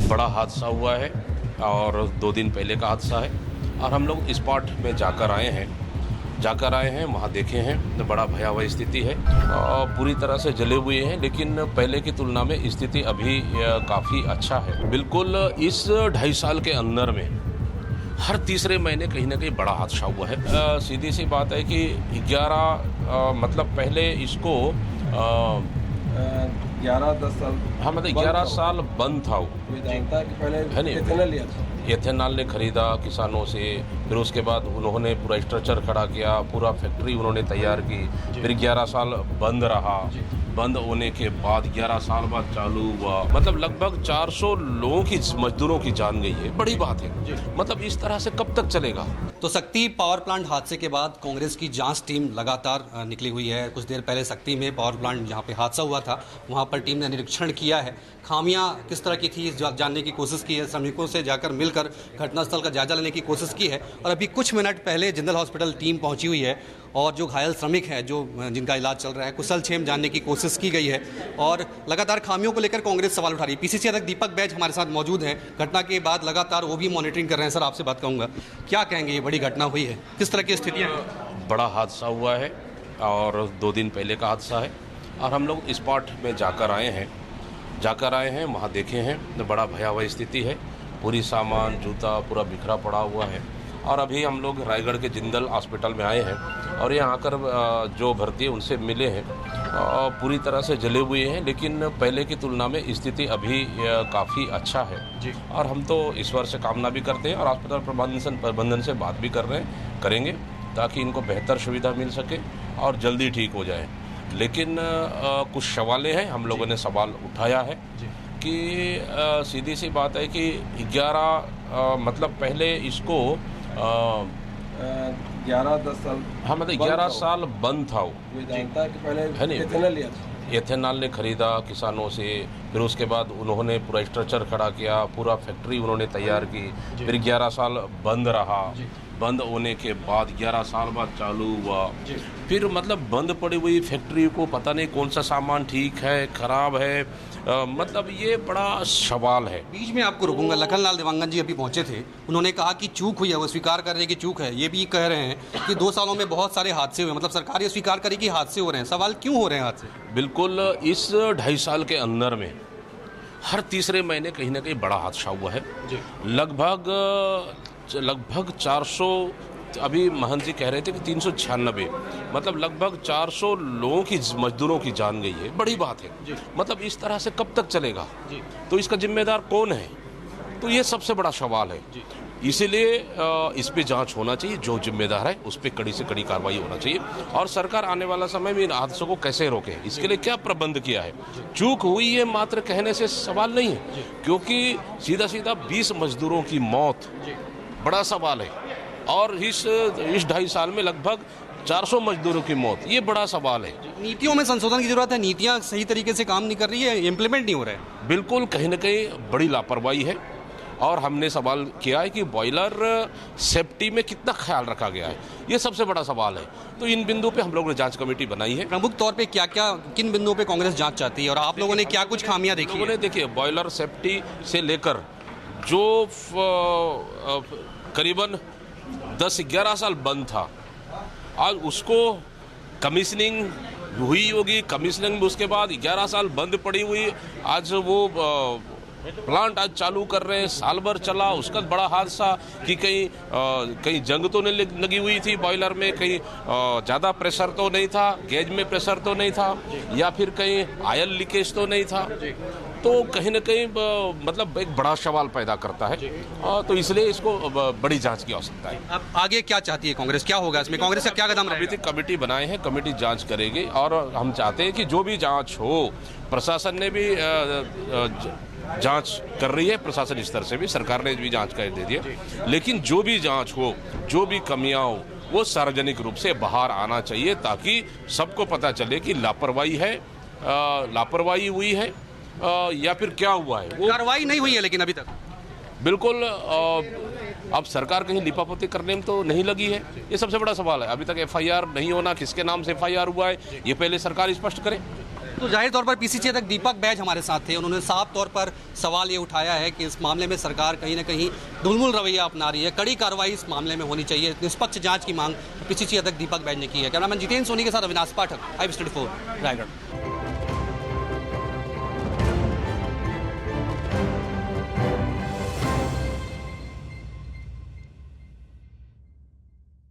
बड़ा हादसा हुआ है और 2 दिन पहले का हादसा है और हम लोग स्पॉट में जाकर आए हैं वहाँ देखे हैं तो बड़ा भयावह स्थिति है और पूरी तरह से जले हुए हैं, लेकिन पहले की तुलना में स्थिति अभी काफ़ी अच्छा है। बिल्कुल इस 2.5 साल के अंदर में हर तीसरे महीने कहीं ना कहीं बड़ा हादसा हुआ है। सीधी सी बात है कि 11 मतलब पहले इसको 11-10 साल हाँ मतलब 11 साल बंद था वो, कोई जानता है कि पहले है नहीं? इथेनॉल लिया था। एथेनॉल ने खरीदा किसानों से, फिर उसके बाद उन्होंने पूरा स्ट्रक्चर खड़ा किया, पूरा फैक्ट्री उन्होंने तैयार की, फिर 11 साल बंद रहा। बंद होने के बाद 11 साल बाद चालू हुआ, मतलब लगभग 400 लोगों की, मजदूरों की जान गई है। बड़ी बात है। मतलब इस तरह से कब तक चलेगा? तो शक्ति पावर प्लांट हादसे के बाद कांग्रेस की जांच टीम लगातार निकली हुई है। कुछ देर पहले शक्ति में पावर प्लांट जहां पे हादसा हुआ था वहां पर टीम ने निरीक्षण किया है। खामियां किस तरह की थी जानने की कोशिश की है, श्रमिकों से जाकर मिलकर घटनास्थल का जायजा लेने की कोशिश की है। और अभी कुछ मिनट पहले जिंदल हॉस्पिटल टीम पहुंची हुई है और जो घायल श्रमिक हैं, जो जिनका इलाज चल रहा है, कुशल क्षेम जानने की कोशिश की गई है और लगातार खामियों को लेकर कांग्रेस सवाल उठा रही है। पीसीसी अध्यक्ष दीपक बैज हमारे साथ मौजूद हैं। घटना के बाद लगातार वो भी मॉनिटरिंग कर रहे हैं। सर, आपसे बात कहूँगा, क्या कहेंगे, ये बड़ी घटना हुई है, किस तरह की स्थितियाँ हैं? बड़ा हादसा हुआ है और 2 दिन पहले का हादसा है और हम लोग स्पॉट में जाकर आए हैं वहाँ देखे हैं तो बड़ा भयावह स्थिति है। पूरी सामान, जूता पूरा बिखरा पड़ा हुआ है और अभी हम लोग रायगढ़ के जिंदल हॉस्पिटल में आए हैं और यहाँ आकर जो भर्ती है उनसे मिले हैं। पूरी तरह से जले हुए हैं, लेकिन पहले की तुलना में स्थिति अभी काफ़ी अच्छा है जी। और हम तो ईश्वर से कामना भी करते हैं और अस्पताल प्रबंधन से बात भी करेंगे ताकि इनको बेहतर सुविधा मिल सके और जल्दी ठीक हो जाए। लेकिन कुछ सवालें हैं, हम लोगों ने सवाल उठाया है कि सीधी सी बात है कि 11 मतलब पहले इसको 11-10 साल हाँ मतलब 11 साल बंद था वो, कोई जानता है कि पहले है नहीं? इथेनॉल लिया था। एथेनॉल ने खरीदा किसानों से, फिर उसके बाद उन्होंने पूरा स्ट्रक्चर खड़ा किया, पूरा फैक्ट्री उन्होंने तैयार की, फिर 11 साल बंद रहा। बंद होने के बाद 11 साल बाद चालू हुआ। फिर मतलब बंद पड़ी हुई फैक्ट्री को पता नहीं कौन सा सामान ठीक है, खराब है, मतलब ये बड़ा सवाल है। बीच में आपको रोकूंगा, लखनलाल देवांगन जी अभी पहुंचे थे, उन्होंने कहा कि चूक हुई है, वो स्वीकार कर रहे हैं कि चूक है। ये भी कह रहे हैं कि 2 सालों में बहुत सारे हादसे हुए, मतलब सरकार ये स्वीकार करी कि हादसे हो रहे हैं। सवाल क्यों हो रहे हैं हादसे? बिल्कुल इस 2.5 साल के अंदर में हर तीसरे महीने कहीं ना कहीं बड़ा हादसा हुआ है। लगभग 400, अभी महंत जी कह रहे थे कि 396, मतलब लगभग 400 लोगों की, मजदूरों की जान गई है। बड़ी बात है। मतलब इस तरह से कब तक चलेगा? तो इसका जिम्मेदार कौन है? तो ये सबसे बड़ा सवाल है। इसीलिए इस पे जांच होना चाहिए, जो जिम्मेदार है उस पे कड़ी से कड़ी कार्रवाई होना चाहिए और सरकार आने वाला समय में इन हादसों को कैसे रोके, इसके लिए क्या प्रबंध किया है। चूक हुई है मात्र कहने से सवाल नहीं है, क्योंकि सीधा 20 मजदूरों की मौत बड़ा सवाल है और इस 2.5 साल में लगभग 400 मजदूरों की मौत, ये बड़ा सवाल है। नीतियों में संशोधन की जरूरत है, नीतियां सही तरीके से काम नहीं कर रही है, इम्प्लीमेंट नहीं हो रहा है। बिल्कुल कहीं ना कहीं बड़ी लापरवाही है और हमने सवाल किया है कि बॉयलर सेफ्टी में कितना ख्याल रखा गया है, ये सबसे बड़ा सवाल है। तो इन बिंदु पे हम लोगों ने जांच कमेटी बनाई है। प्रमुख तौर पे क्या क्या, किन बिंदुओं पे कांग्रेस जांच चाहती है और आप लोगों ने क्या कुछ खामियां देखी लोगों ने देखिए, बॉयलर सेफ्टी से लेकर जो करीबन 10-11 साल बंद था, आज उसको कमीशनिंग हुई होगी, कमीशनिंग में उसके बाद 11 साल बंद पड़ी हुई, आज वो प्लांट आज चालू कर रहे हैं। साल भर चला, उसका बड़ा हादसा कि कहीं जंग तो नहीं लगी हुई थी बॉयलर में, कहीं ज़्यादा प्रेशर तो नहीं था, गेज में प्रेशर तो नहीं था, या फिर कहीं आयल लीकेज तो नहीं था। तो कहीं ना कहीं मतलब एक बड़ा सवाल पैदा करता है, तो इसलिए इसको बड़ी जांच की आवश्यकता है। अब आगे क्या चाहती है कांग्रेस, क्या होगा इसमें, कांग्रेस का क्या कदम रहेगा? अभी तक कमेटी बनाए हैं, कमेटी जांच करेगी और हम चाहते हैं कि जो भी जांच हो, प्रशासन ने भी जांच कर रही है, प्रशासन स्तर से भी सरकार ने भी जांच कर दे दी है, लेकिन जो भी जांच हो, जो भी कमियां हो, वो सार्वजनिक रूप से बाहर आना चाहिए ताकि सबको पता चले कि लापरवाही हुई है या फिर क्या हुआ है। वो कार्रवाई नहीं हुई है लेकिन अभी तक बिल्कुल अब सरकार कहीं लिपापोती करने में तो नहीं लगी है, ये सबसे बड़ा सवाल है। अभी तक FIR नहीं होना, किसके नाम से FIR हुआ है, ये पहले सरकार स्पष्ट करे। तो जाहिर तौर पर पीसीसी अध्यक्ष दीपक बैज हमारे साथ थे, उन्होंने साफ तौर पर सवाल ये उठाया है कि इस मामले में सरकार कहीं ना कहीं ढुलमुल रवैया अपना रही है, कड़ी कार्रवाई इस मामले में होनी चाहिए, निष्पक्ष जांच की मांग पीसीसी अध्यक्ष दीपक बैज ने की है। कैमरामैन जितेंद्र सोनी के साथ अविनाश पाठक, IBS24 रायगढ़।